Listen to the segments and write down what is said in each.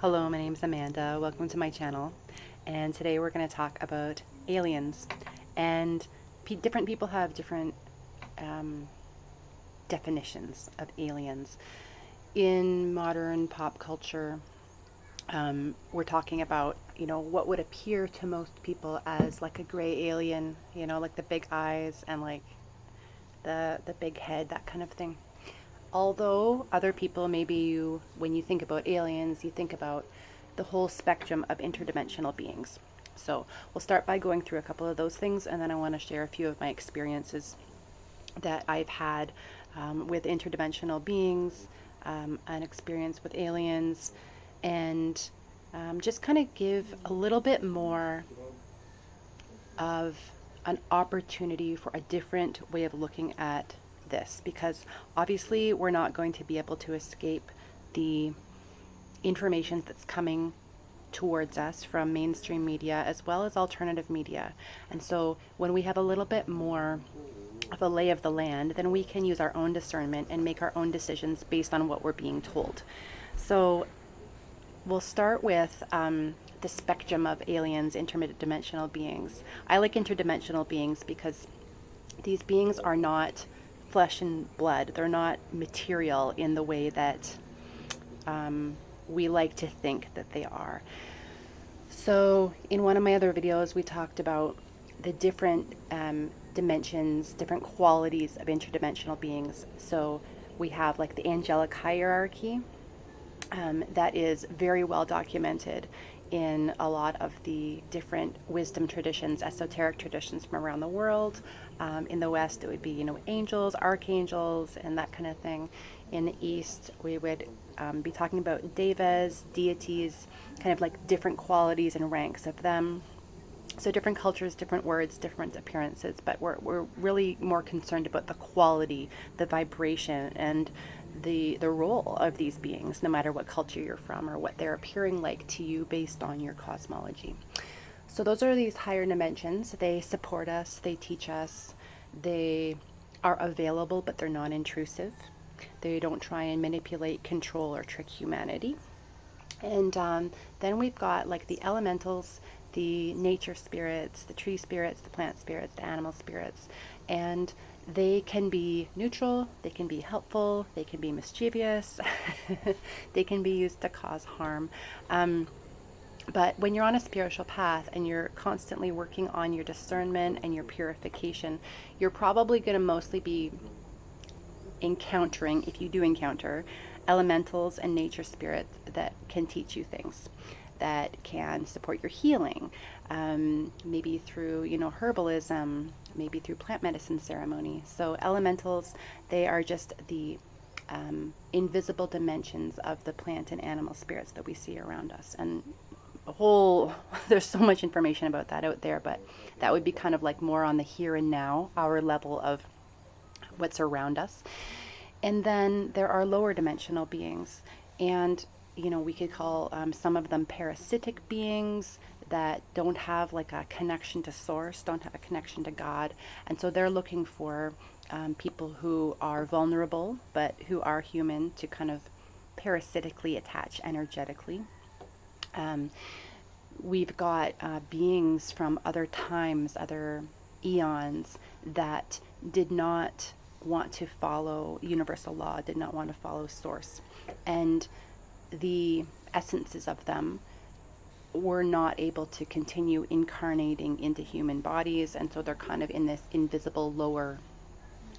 Hello, my name is Amanda. Welcome to my channel. And today we're going to talk about aliens. And different people have different definitions of aliens. In modern pop culture, we're talking about, what would appear to most people as like a gray alien, like the big eyes and like the big head, that kind of thing. Although other people, when you think about aliens, you think about the whole spectrum of interdimensional beings. So we'll start by going through a couple of those things, and then I want to share a few of my experiences that I've had with interdimensional beings, an experience with aliens, and just kind of give a little bit more of an opportunity for a different way of looking at this, because obviously we're not going to be able to escape the information that's coming towards us from mainstream media as well as alternative media. And so when we have a little bit more of a lay of the land, then we can use our own discernment and make our own decisions based on what we're being told. So we'll start with the spectrum of aliens, interdimensional beings. I like interdimensional beings because these beings are not flesh and blood. They're not material in the way that we like to think that they are. So in one of my other videos, we talked about the different dimensions, different qualities of interdimensional beings. So we have like the angelic hierarchy that is very well documented in a lot of the different wisdom traditions, esoteric traditions from around the world. In the West, it would be, angels, archangels, and that kind of thing. In the East, we would be talking about devas, deities, kind of like different qualities and ranks of them. So different cultures, different words, different appearances, but we're really more concerned about the quality, the vibration, and the role of these beings, no matter what culture you're from or what they're appearing like to you based on your cosmology. So those are these higher dimensions. They support us, they teach us, they are available, but they're non-intrusive. They don't try and manipulate, control, or trick humanity. And then we've got like the elementals, the nature spirits, the tree spirits, the plant spirits, the animal spirits, and they can be neutral, they can be helpful, they can be mischievous, they can be used to cause harm. But when you're on a spiritual path and you're constantly working on your discernment and your purification, you're probably going to mostly be encountering, if you do encounter, elementals and nature spirits that can teach you things, that can support your healing, maybe through, herbalism, maybe through plant medicine ceremony. So elementals, they are just the invisible dimensions of the plant and animal spirits that we see around us. And there's so much information about that out there, but that would be kind of like more on the here and now, our level of what's around us. And then there are lower dimensional beings, and we could call some of them parasitic beings that don't have like a connection to source, don't have a connection to God. And so they're looking for people who are vulnerable, but who are human, to kind of parasitically attach energetically. We've got beings from other times, other eons, that did not want to follow universal law, did not want to follow source. And the essences of them were not able to continue incarnating into human bodies, and so they're kind of in this invisible lower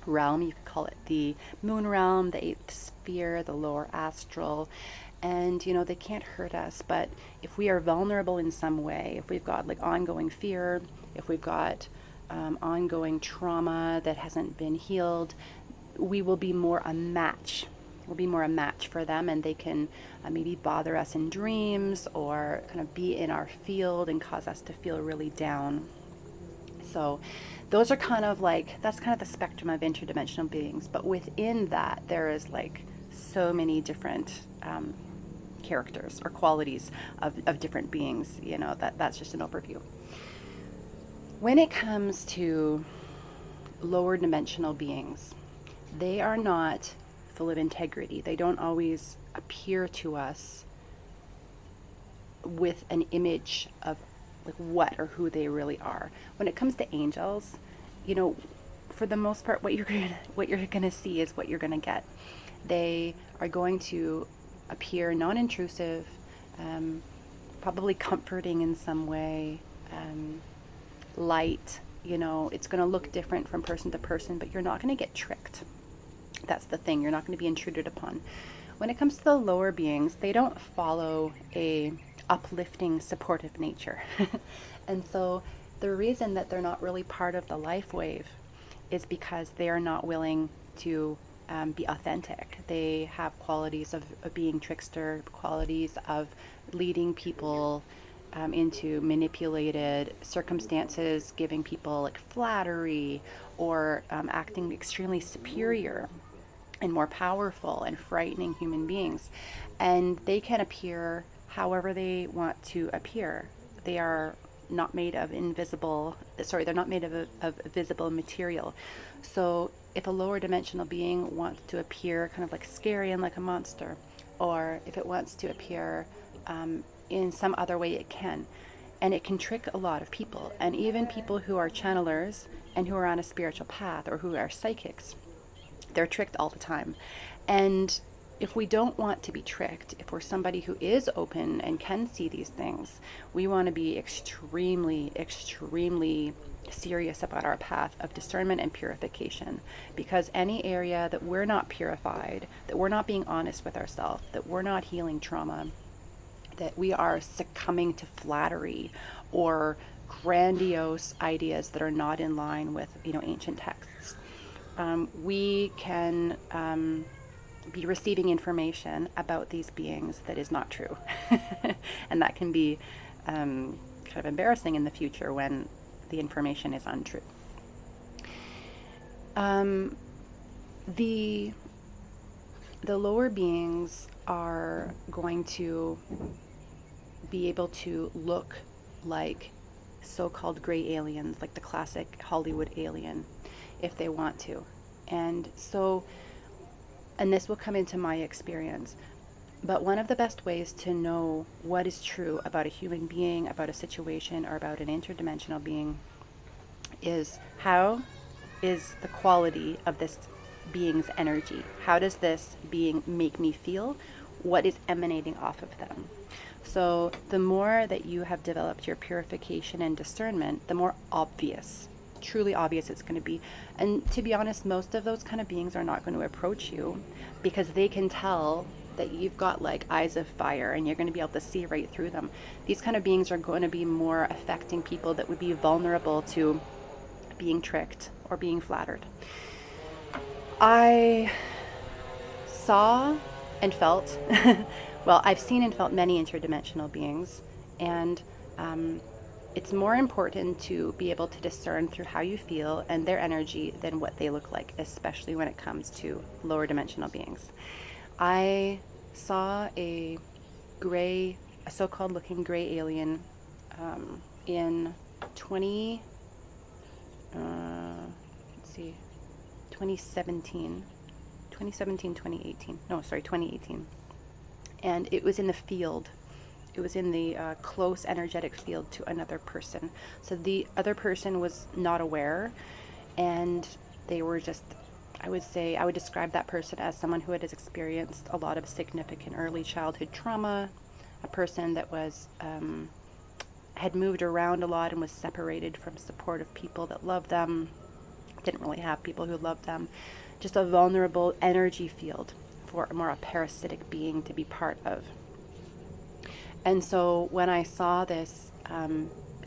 realm. You could call it the moon realm, the eighth sphere, the lower astral. And they can't hurt us, but if we are vulnerable in some way, if we've got like ongoing fear, if we've got ongoing trauma that hasn't been healed, we will be more a match. We'll be more a match for them, and they can maybe bother us in dreams or kind of be in our field and cause us to feel really down. So those are that's kind of the spectrum of interdimensional beings. But within that, there is like so many different characters or qualities of different beings. That's just an overview. When it comes to lower dimensional beings, they are not full of integrity. They don't always appear to us with an image of like what or who they really are. When it comes to angels, for the most part, what you're gonna see is what you're gonna get. They are going to appear non-intrusive, probably comforting in some way, light. It's going to look different from person to person, but you're not going to get tricked. That's the thing. You're not going to be intruded upon. When it comes to the lower beings, they don't follow a uplifting, supportive nature. And so the reason that they're not really part of the life wave is because they are not willing to be authentic. They have qualities of being trickster, qualities of leading people into manipulated circumstances, giving people like flattery, or acting extremely superior and more powerful and frightening human beings. And they can appear however they want to appear. They are not made of they're not made of visible material. So if a lower dimensional being wants to appear kind of like scary and like a monster, or if it wants to appear in some other way, it can. And it can trick a lot of people. And even people who are channelers and who are on a spiritual path or who are psychics, they're tricked all the time. And if we don't want to be tricked, if we're somebody who is open and can see these things, we want to be extremely, extremely serious about our path of discernment and purification. Because any area that we're not purified, that we're not being honest with ourselves, that we're not healing trauma, that we are succumbing to flattery or grandiose ideas that are not in line with ancient texts, we can be receiving information about these beings that is not true. And that can be kind of embarrassing in the future when the information is untrue. The lower beings are going to be able to look like so-called gray aliens, like the classic Hollywood alien, if they want to. And this will come into my experience, but one of the best ways to know what is true about a human being, about a situation, or about an interdimensional being is how is the quality of this being's energy? How does this being make me feel? What is emanating off of them? So the more that you have developed your purification and discernment, the more obvious, truly obvious it's going to be. And to be honest, most of those kind of beings are not going to approach you because they can tell that you've got like eyes of fire and you're going to be able to see right through them. These kind of beings are going to be more affecting people that would be vulnerable to being tricked or being flattered. I saw and felt, well, I've seen and felt many interdimensional beings, and it's more important to be able to discern through how you feel and their energy than what they look like, especially when it comes to lower dimensional beings. I saw a so-called looking gray alien in 2018. And it was in the field. It was in the close energetic field to another person. So the other person was not aware, and they were just, I would describe that person as someone who had experienced a lot of significant early childhood trauma, a person that was had moved around a lot and was separated from supportive people that loved them, didn't really have people who loved them, just a vulnerable energy field for a parasitic being to be part of. And so when I saw this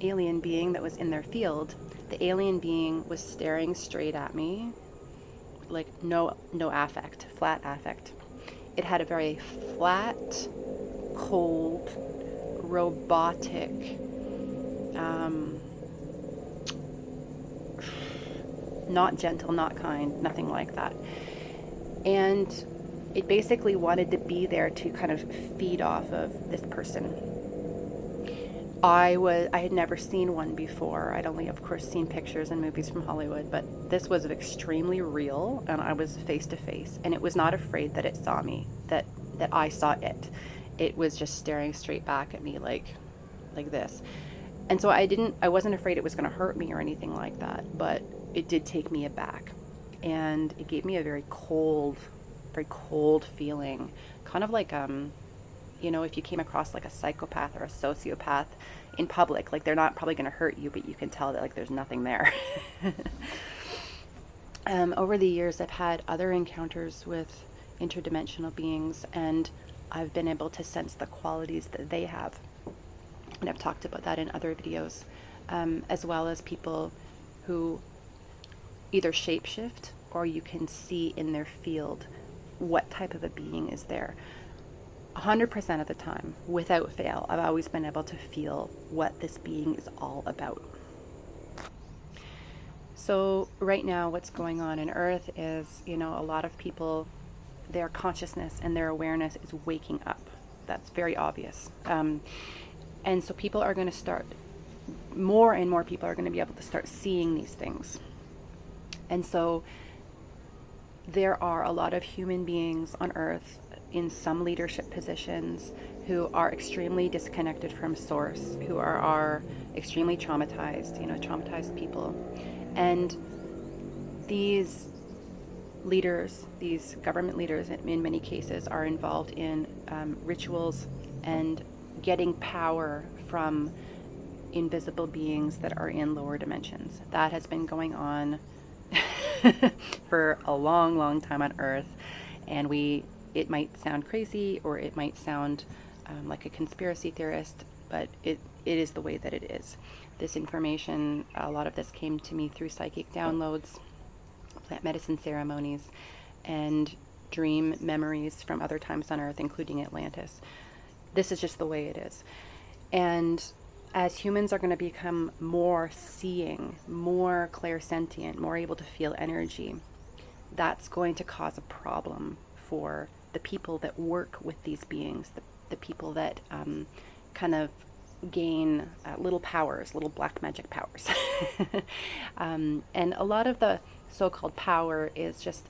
alien being that was in their field, the alien being was staring straight at me, like no affect, flat affect. It had a very flat, cold, robotic, not gentle, not kind, nothing like that. And it basically wanted to be there to kind of feed off of this person. I had never seen one before. I'd only, of course, seen pictures and movies from Hollywood, but this was extremely real, and I was face to face, and it was not afraid that it saw me, that I saw it. it was just staring straight back at me like this. And so I wasn't afraid it was going to hurt me or anything like that, but it did take me aback. And it gave me a very cold feeling, kind of like, if you came across like a psychopath or a sociopath in public, like they're not probably going to hurt you, but you can tell that like there's nothing there. Over the years, I've had other encounters with interdimensional beings, and I've been able to sense the qualities that they have. And I've talked about that in other videos, as well as people who either shapeshift, or you can see in their field what type of a being is there. 100% of the time, without fail, I've always been able to feel what this being is all about. So right now, what's going on in Earth is, a lot of people, their consciousness and their awareness is waking up. That's very obvious. And so people are going to start, more and more people are going to be able to start seeing these things. And so there are a lot of human beings on Earth in some leadership positions who are extremely disconnected from source, who are extremely traumatized, traumatized people. And these leaders, these government leaders in many cases, are involved in rituals and getting power from invisible beings that are in lower dimensions. That has been going on for a long, long time on Earth, and it might sound crazy, or it might sound like a conspiracy theorist, but it is the way that it is. This information, a lot of this came to me through psychic downloads, plant medicine ceremonies, and dream memories from other times on Earth, including Atlantis. This is just the way it is. And as humans are going to become more seeing, more clairsentient, more able to feel energy, that's going to cause a problem for the people that work with these beings, the people that kind of gain little powers, little black magic powers. And a lot of the so-called power is just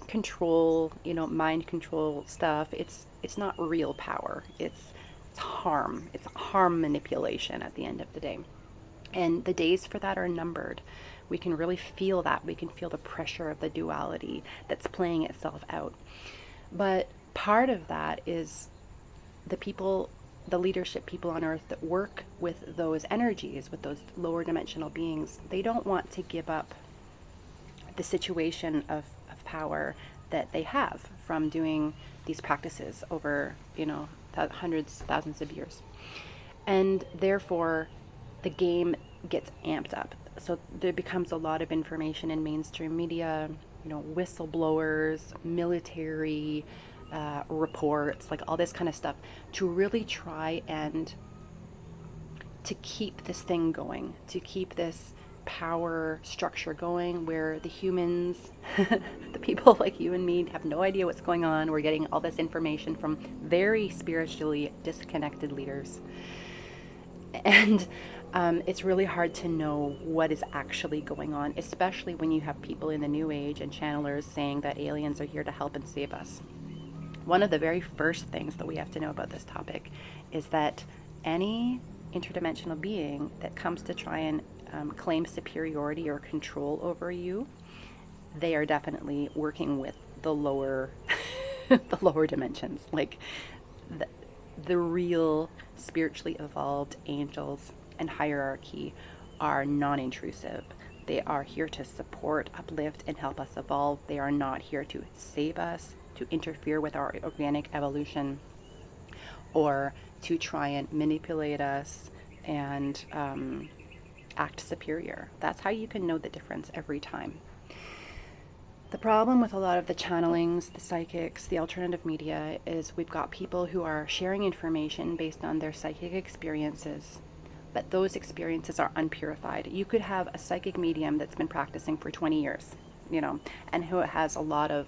control, mind control stuff. It's not real power. It's harm. It's harm manipulation at the end of the day. And the days for that are numbered. We can really feel that. We can feel the pressure of the duality that's playing itself out. But part of that is the leadership people on Earth that work with those energies, with those lower dimensional beings. They don't want to give up the situation of power that they have from doing these practices over, hundreds, thousands of years. And therefore, the game gets amped up. So there becomes a lot of information in mainstream media, whistleblowers, military reports, like all this kind of stuff, to really try and to keep this thing going, to keep this power structure going, where the humans, the people like you and me, have no idea what's going on. We're getting all this information from very spiritually disconnected leaders. And it's really hard to know what is actually going on, especially when you have people in the New Age and channelers saying that aliens are here to help and save us. One of the very first things that we have to know about this topic is that any interdimensional being that comes to try and claim superiority or control over you, they are definitely working with the lower the lower dimensions, like the real spiritually evolved angels and hierarchy are non-intrusive. They are here to support, uplift, and help us evolve. They are not here to save us, to interfere with our organic evolution, or to try and manipulate us and act superior. That's how you can know the difference every time. The problem with a lot of the channelings, the psychics, the alternative media is we've got people who are sharing information based on their psychic experiences, but those experiences are unpurified. You could have a psychic medium that's been practicing for 20 years, and who has a lot of,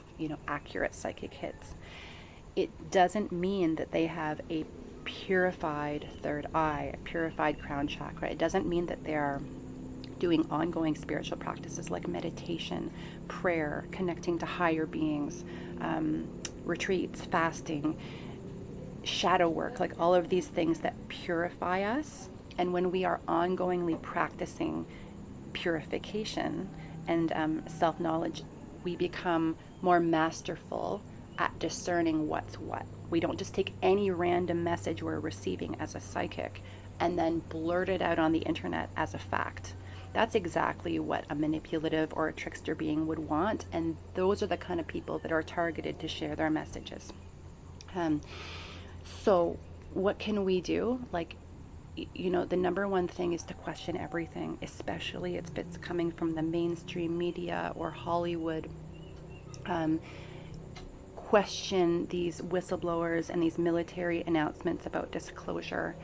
accurate psychic hits. It doesn't mean that they have a purified third eye, a purified crown chakra. It doesn't mean that they are doing ongoing spiritual practices like meditation, prayer, connecting to higher beings, retreats, fasting. shadow work, like all of these things that purify us. And when we are ongoingly practicing purification and self-knowledge, we become more masterful at discerning what's what. We don't just take any random message we're receiving as a psychic and then blurt it out on the internet as a fact. That's exactly what a manipulative or a trickster being would want, and those are the kind of people that are targeted to share their messages. So what can we do? Like, the number one thing is to question everything, especially if it's coming from the mainstream media or Hollywood. Question these whistleblowers and these military announcements about disclosure.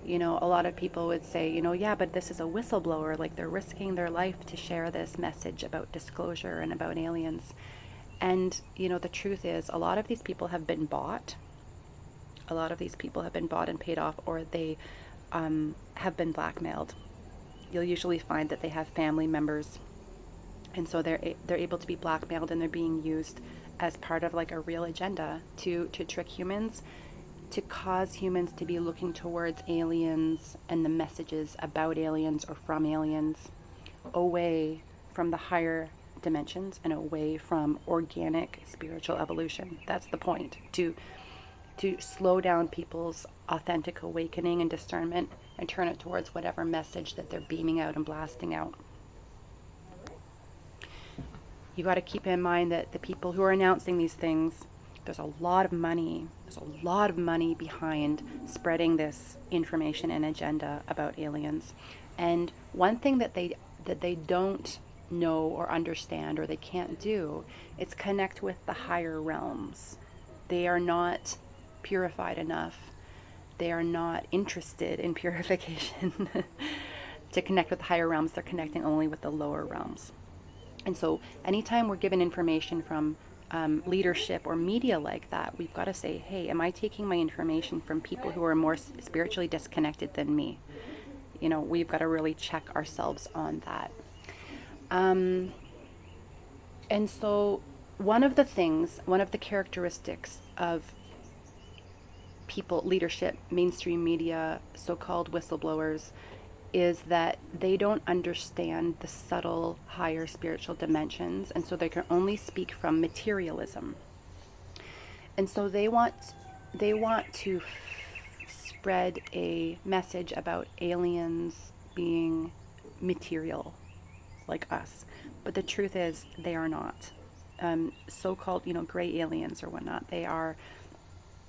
A lot of people would say, yeah, but this is a whistleblower, like they're risking their life to share this message about disclosure and about aliens. And, the truth is, a lot of these people have been bought. A lot of these people have been bought and paid off, or they have been blackmailed. You'll usually find that they have family members, and so they're able to be blackmailed, and they're being used as part of like a real agenda to trick humans, to cause humans to be looking towards aliens and the messages about aliens or from aliens, away from the higher dimensions and away from organic spiritual evolution. That's the point, to slow down people's authentic awakening and discernment and turn it towards whatever message that they're beaming out and blasting out. You got to keep in mind that the people who are announcing these things, there's a lot of money behind spreading this information and agenda about aliens. And one thing that they don't know or understand, or they can't do, is connect with the higher realms. They are not purified enough. They are not interested in purification to connect with the higher realms. They're connecting only with the lower realms. And so anytime we're given information from leadership or media like that, we've got to say, hey, am I taking my information from people who are more spiritually disconnected than me? We've got to really check ourselves on that. And so one of the characteristics of people, leadership, mainstream media, so-called whistleblowers, is that they don't understand the subtle higher spiritual dimensions, and so they can only speak from materialism. And so they want to spread a message about aliens being material like us, but the truth is they are not. So-called gray aliens or whatnot,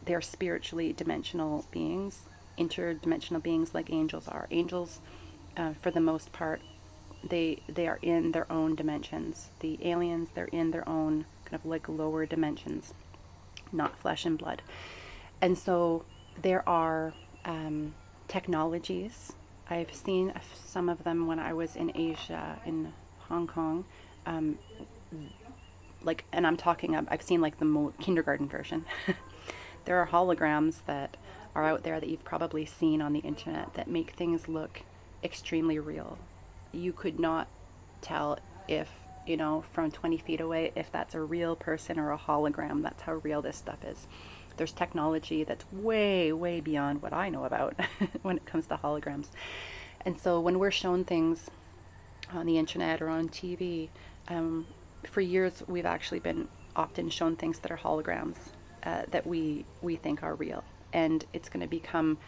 they're spiritually dimensional beings, interdimensional beings, like angels are. Angels, for the most part, they are in their own dimensions. The aliens, they're in their own kind of like lower dimensions, not flesh and blood. And so there are technologies. I've seen some of them when I was in Asia, in Hong Kong. And I've seen like the kindergarten version. There are holograms that are out there that you've probably seen on the internet that make things look extremely real. You could not tell if, from 20 feet away, if that's a real person or a hologram. That's how real this stuff is. There's technology that's way, way beyond what I know about when it comes to holograms. And so when we're shown things on the internet or on TV, for years we've actually been often shown things that are holograms that we think are real. And it's going to become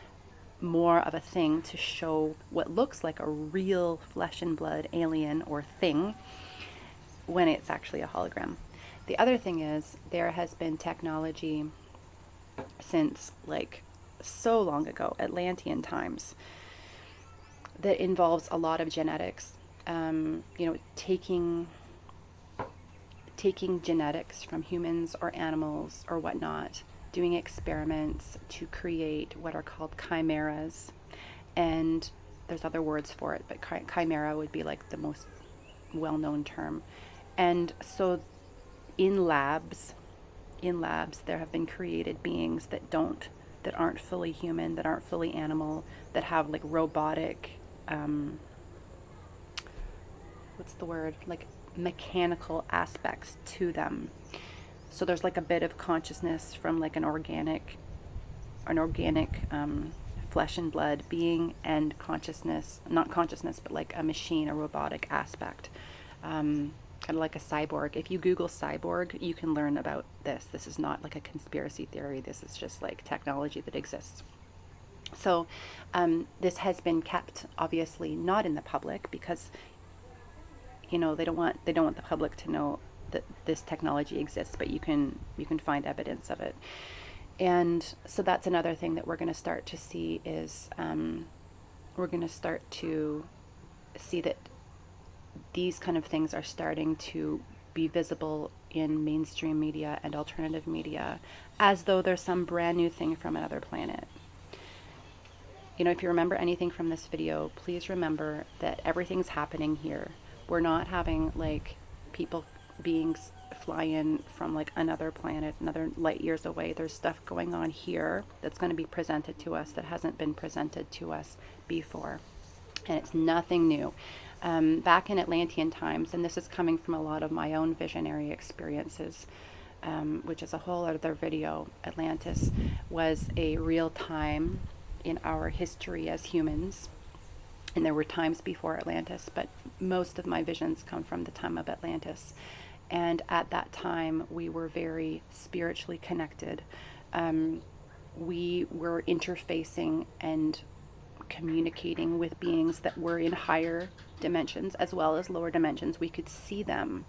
more of a thing to show what looks like a real flesh and blood alien or thing when it's actually a hologram. The other thing is, there has been technology since like so long ago, Atlantean times, that involves a lot of genetics. Taking genetics from humans or animals or whatnot, doing experiments to create what are called chimeras. And there's other words for it, but chimera would be like the most well-known term. And so in labs, there have been created beings that aren't fully human, that aren't fully animal, that have like robotic, like mechanical aspects to them. So there's like a bit of consciousness from like an organic an organic flesh and blood being, and consciousness, not consciousness, but like a machine, a robotic aspect, kind of like a cyborg. If you Google cyborg, you can learn about this. This is not like a conspiracy theory. This is just like technology that exists. So this has been kept, obviously, not in the public because, you know, they don't want the public to know that this technology exists, but you can find evidence of it. And so that's another thing that we're going to start to see is we're going to start to see that these kind of things are starting to be visible in mainstream media and alternative media, as though there's some brand new thing from another planet. You know, if you remember anything from this video, please remember that everything's happening here. We're not having like people, beings fly in from like another planet, another light years away. There's stuff going on here that's going to be presented to us that hasn't been presented to us before. And it's nothing new. Back in Atlantean times, and this is coming from a lot of my own visionary experiences, which is a whole other video, Atlantis was a real time in our history as humans. And there were times before Atlantis, but most of my visions come from the time of Atlantis. And at that time, we were very spiritually connected. We were interfacing and communicating with beings that were in higher dimensions as well as lower dimensions. We could see them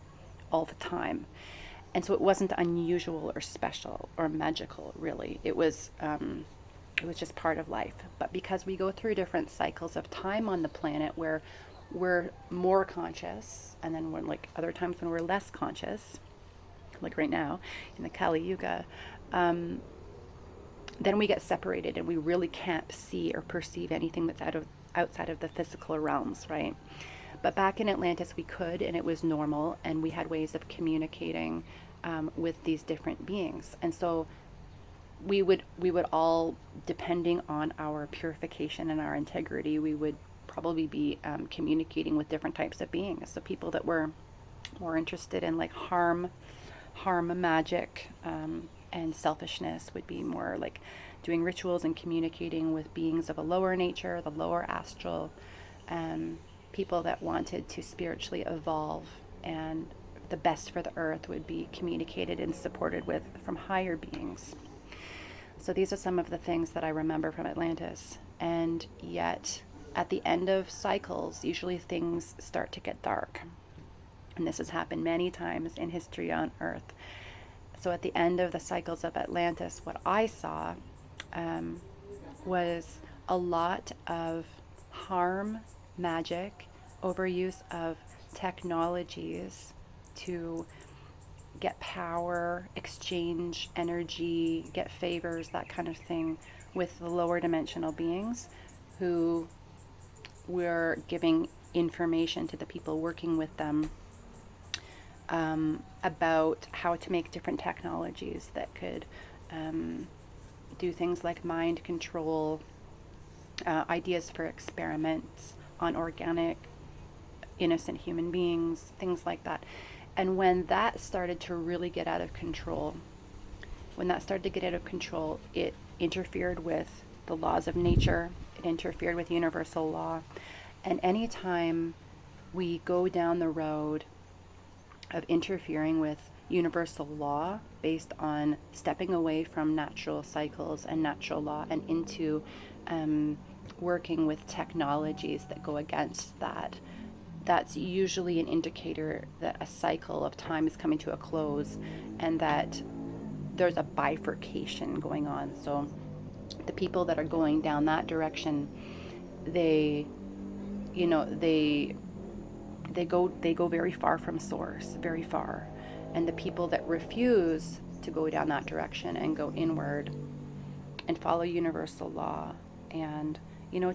all the time. And so it wasn't unusual or special or magical, really. It was just part of life. But because we go through different cycles of time on the planet where we're more conscious, and then when like other times when we're less conscious, like right now in the Kali Yuga, then we get separated and we really can't see or perceive anything that's outside of the physical realms, right? But back in Atlantis we could, and it was normal, and we had ways of communicating with these different beings. And so we would all, depending on our purification and our integrity, we would probably be communicating with different types of beings. So people that were more interested in like harm magic and selfishness would be more like doing rituals and communicating with beings of a lower nature, the lower astral. People that wanted to spiritually evolve and the best for the earth would be communicated and supported with from higher beings. So these are some of the things that I remember from Atlantis. And yet, at the end of cycles, usually things start to get dark. And this has happened many times in history on Earth. So at the end of the cycles of Atlantis, what I saw was a lot of harm, magic, overuse of technologies to get power, exchange energy, get favors, that kind of thing, with the lower dimensional beings who were giving information to the people working with them about how to make different technologies that could do things like mind control, ideas for experiments on organic, innocent human beings, things like that. And when that started to really get out of control, it interfered with the laws of nature, it interfered with universal law. And anytime we go down the road of interfering with universal law based on stepping away from natural cycles and natural law and into working with technologies that go against that, that's usually an indicator that a cycle of time is coming to a close and that there's a bifurcation going on. So the people that are going down that direction, they go very far from source, very far. And the people that refuse to go down that direction and go inward and follow universal law and,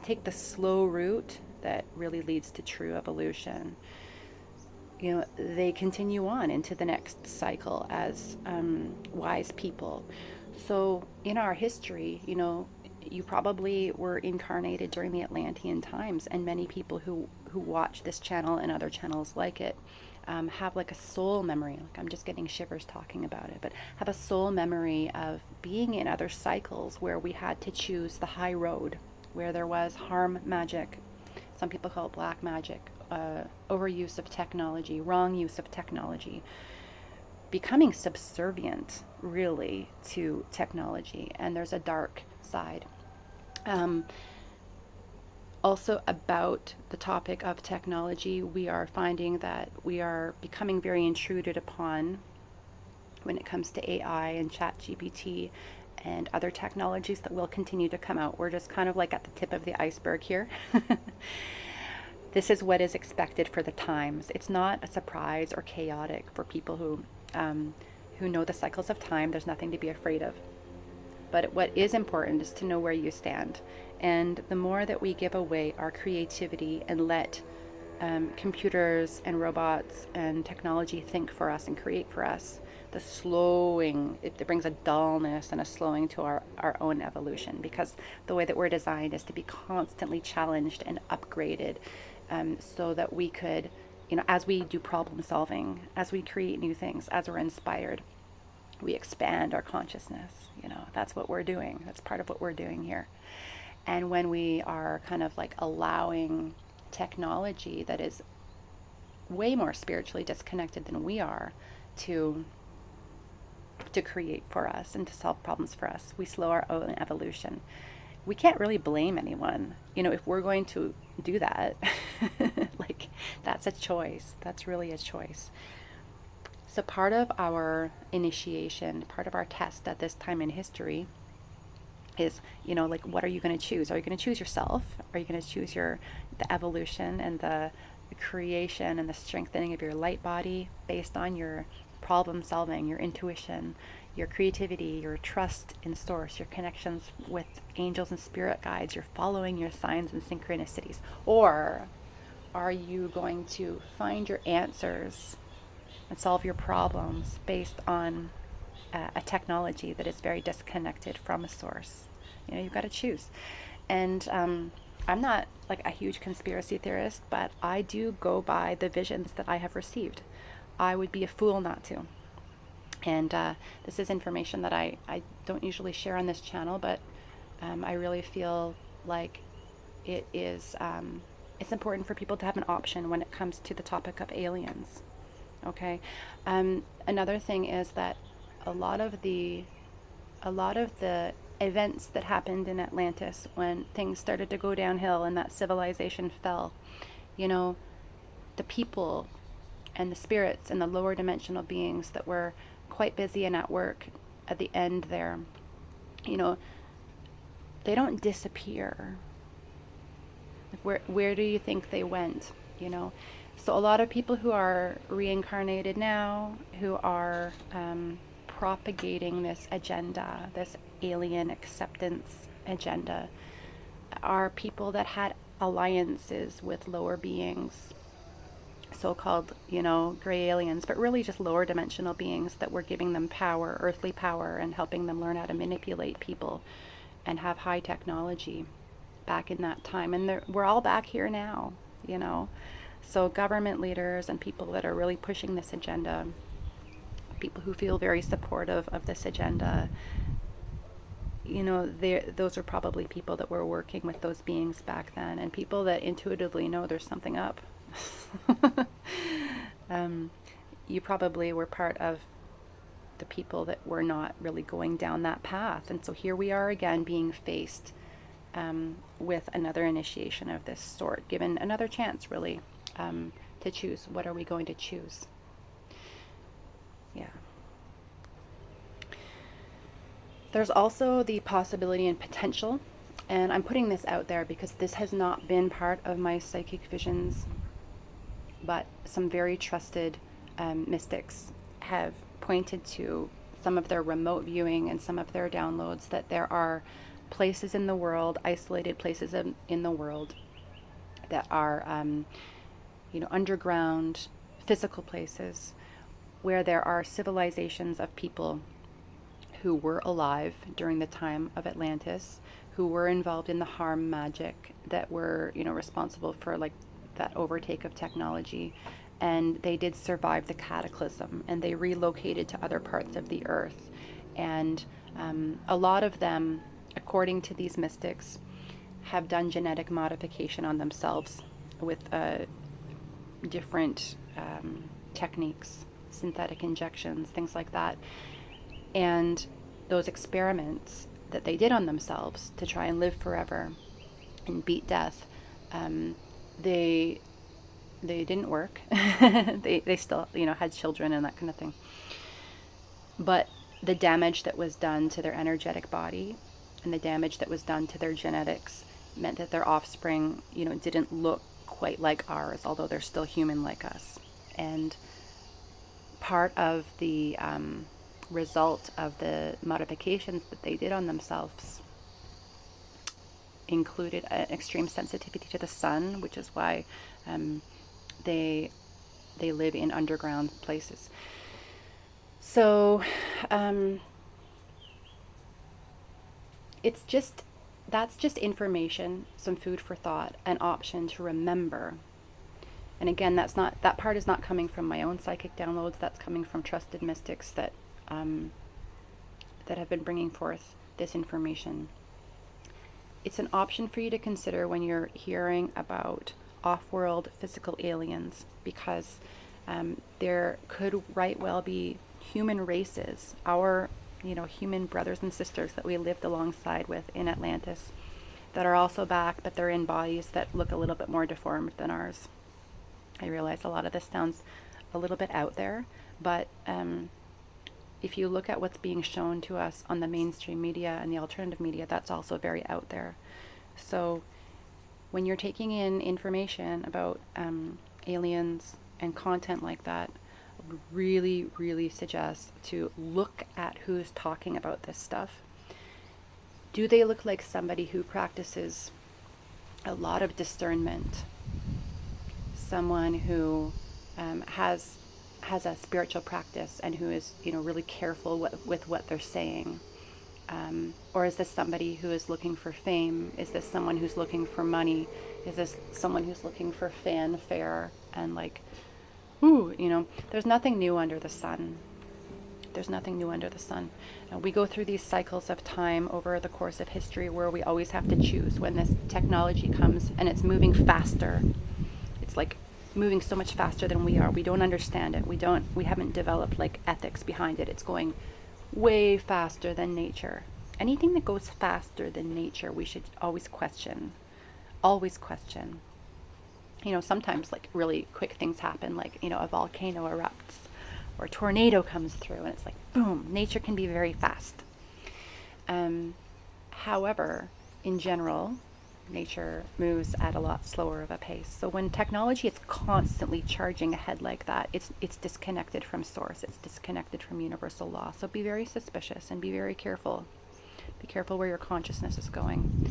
take the slow route that really leads to true evolution, they continue on into the next cycle as wise people. So in our history, you probably were incarnated during the Atlantean times, and many people who watch this channel and other channels like it have like a soul memory. Like, I'm just getting shivers talking about it, but have a soul memory of being in other cycles where we had to choose the high road, where there was harm magic. Some people call it black magic, overuse of technology, wrong use of technology, becoming subservient really to technology. And there's a dark side. Also, about the topic of technology, we are finding that we are becoming very intruded upon when it comes to AI and ChatGPT and other technologies that will continue to come out. We're just kind of like at the tip of the iceberg here. This is what is expected for the times. It's not a surprise or chaotic for people who know the cycles of time. There's nothing to be afraid of. But what is important is to know where you stand. And the more that we give away our creativity and let computers and robots and technology think for us and create for us, the slowing, it brings a dullness and a slowing to our own evolution, because the way that we're designed is to be constantly challenged and upgraded, so that we could, as we do problem solving, as we create new things, as we're inspired, we expand our consciousness. That's what we're doing. That's part of what we're doing here. And when we are kind of like allowing technology that is way more spiritually disconnected than we are to create for us and to solve problems for us, we slow our own evolution. We can't really blame anyone, if we're going to do that. Like, that's a choice. That's really a choice. So part of our initiation, part of our test at this time in history is, like, what are you going to choose? Are you going to choose yourself? Are you going to choose the evolution and the creation and the strengthening of your light body based on your problem solving, your intuition, your creativity, your trust in source, your connections with angels and spirit guides, you're following your signs and synchronicities? Or are you going to find your answers and solve your problems based on a technology that is very disconnected from a source? You've got to choose. And I'm not like a huge conspiracy theorist, but I do go by the visions that I have received. I would be a fool not to. And this is information that I don't usually share on this channel, but I really feel like it is it's important for people to have an option when it comes to the topic of aliens. Okay. Another thing is that a lot of the events that happened in Atlantis when things started to go downhill and that civilization fell, the people and the spirits and the lower dimensional beings that were quite busy and at work at the end there, they don't disappear. Where do you think they went? So a lot of people who are reincarnated now, who are propagating this agenda, this alien acceptance agenda, are people that had alliances with lower beings, so-called, gray aliens, but really just lower dimensional beings that were giving them power, earthly power, and helping them learn how to manipulate people and have high technology back in that time. And we're all back here now, So government leaders and people that are really pushing this agenda, people who feel very supportive of this agenda, those are probably people that were working with those beings back then, and people that intuitively know there's something up. You probably were part of the people that were not really going down that path. And so here we are again being faced with another initiation of this sort, given another chance really to choose. What are we going to choose? Yeah. There's also the possibility and potential, and I'm putting this out there because this has not been part of my psychic visions, but some very trusted mystics have pointed to some of their remote viewing and some of their downloads that there are places in the world, isolated places in the world that are, underground, physical places where there are civilizations of people who were alive during the time of Atlantis, who were involved in the harm magic, that were, responsible for like that overtake of technology, and they did survive the cataclysm, and they relocated to other parts of the earth. And a lot of them, according to these mystics, have done genetic modification on themselves with different techniques, synthetic injections, things like that. And those experiments that they did on themselves to try and live forever and beat death, they didn't work. they still, had children and that kind of thing. But the damage that was done to their energetic body and the damage that was done to their genetics meant that their offspring, didn't look quite like ours, although they're still human like us. And part of the result of the modifications that they did on themselves included an extreme sensitivity to the sun, which is why they live in underground places. So that's just information, some food for thought, an option to remember. And again, that part is not coming from my own psychic downloads. That's coming from trusted mystics that have been bringing forth this information. It's an option for you to consider when you're hearing about off-world physical aliens, because there could right well be human races, our human brothers and sisters that we lived alongside with in Atlantis, that are also back, but they're in bodies that look a little bit more deformed than ours. I realize a lot of this sounds a little bit out there, but if you look at what's being shown to us on the mainstream media and the alternative media, that's also very out there. So when you're taking in information about aliens and content like that, I would really, really suggest to look at who's talking about this stuff. Do they look like somebody who practices a lot of discernment? Someone who has a spiritual practice and who is, really careful with what they're saying? Or is this somebody who is looking for fame? Is this someone who's looking for money? Is this someone who's looking for fanfare and there's nothing new under the sun. There's nothing new under the sun. We go through these cycles of time over the course of history where we always have to choose when this technology comes and it's moving faster. It's like moving so much faster than we are. We don't understand it. We haven't developed ethics behind it. It's going way faster than nature. Anything that goes faster than nature, we should always question. Always question. Sometimes really quick things happen, a volcano erupts or a tornado comes through and it's boom, nature can be very fast. However, in general, nature moves at a lot slower of a pace. So when technology is constantly charging ahead like that, it's disconnected from source. It's disconnected from universal law. So be very suspicious and be very careful. Be careful where your consciousness is going.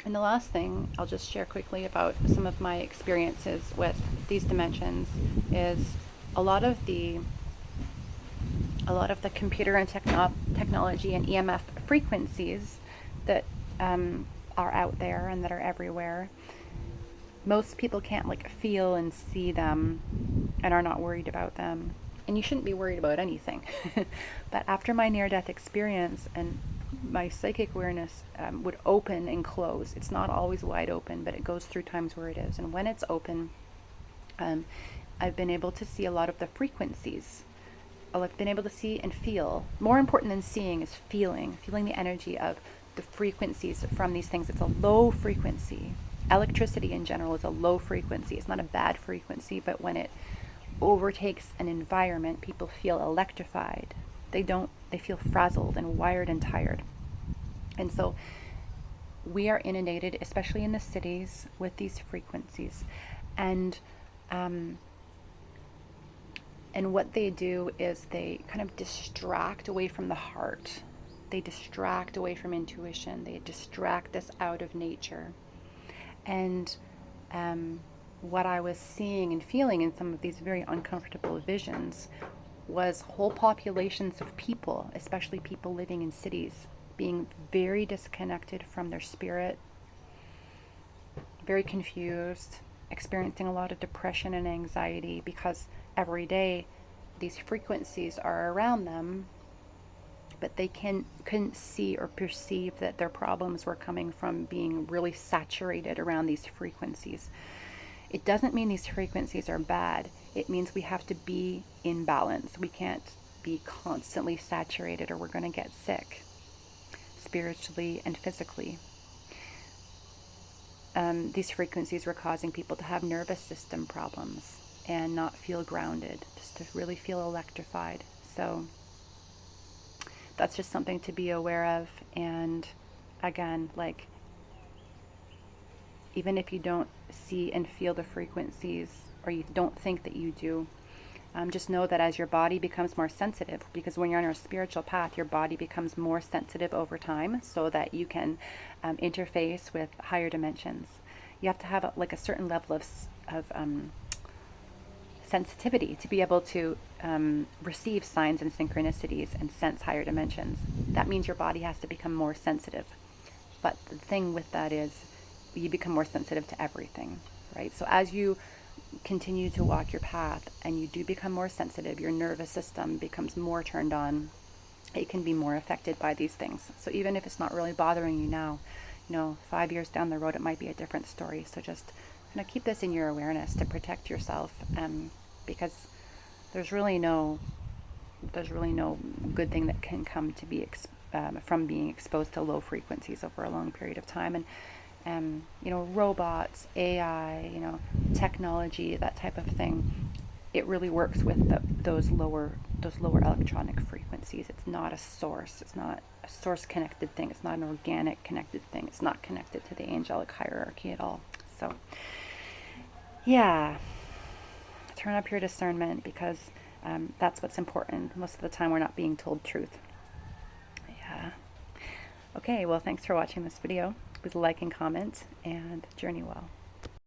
And the last thing I'll just share quickly about some of my experiences with these dimensions is a lot of the computer and technology and EMF frequencies that are out there and that are everywhere. Most people can't feel and see them and are not worried about them. And you shouldn't be worried about anything. But after my near-death experience and my psychic awareness would open and close. It's not always wide open, but it goes through times where it is. And when it's open, I've been able to see a lot of the frequencies. I've been able to see and feel. More important than seeing is feeling the energy of the frequencies from these things. It's a low frequency. Electricity in general is a low frequency. It's not a bad frequency, but when it overtakes an environment, people feel electrified. They feel frazzled and wired and tired. And so we are inundated, especially in the cities, with these frequencies. And what they do is they kind of distract away from the heart. They distract away from intuition. They distract us out of nature. And what I was seeing and feeling in some of these very uncomfortable visions was whole populations of people, especially people living in cities, being very disconnected from their spirit, very confused, experiencing a lot of depression and anxiety because every day these frequencies are around them, but they couldn't see or perceive that their problems were coming from being really saturated around these frequencies. It doesn't mean these frequencies are bad. It means we have to be in balance. We can't be constantly saturated or we're going to get sick, spiritually and physically. These frequencies were causing people to have nervous system problems and not feel grounded, just to really feel electrified. So that's just something to be aware of. And again, like, even if you don't see and feel the frequencies, or you don't think that you do, just know that as your body becomes more sensitive, because when you're on a spiritual path, your body becomes more sensitive over time so that you can interface with higher dimensions. You have to have a certain level of sensitivity to be able to receive signs and synchronicities and sense higher dimensions. That means your body has to become more sensitive. But the thing with that is you become more sensitive to everything, right? So as you continue to walk your path and you do become more sensitive, your nervous system becomes more turned on. It can be more affected by these things. So even if it's not really bothering you now, 5 years down the road, it might be a different story. So just keep this in your awareness to protect yourself, because there's really no good thing that can come to be from being exposed to low frequencies over a long period of time. And robots, AI, technology, that type of thing, it really works with those lower electronic frequencies. It's not a source. It's not a source connected thing. It's not an organic connected thing. It's not connected to the angelic hierarchy at all. So yeah, turn up your discernment, because that's what's important. Most of the time we're not being told truth. Yeah. Okay, well, thanks for watching this video. Please like and comment, and journey well.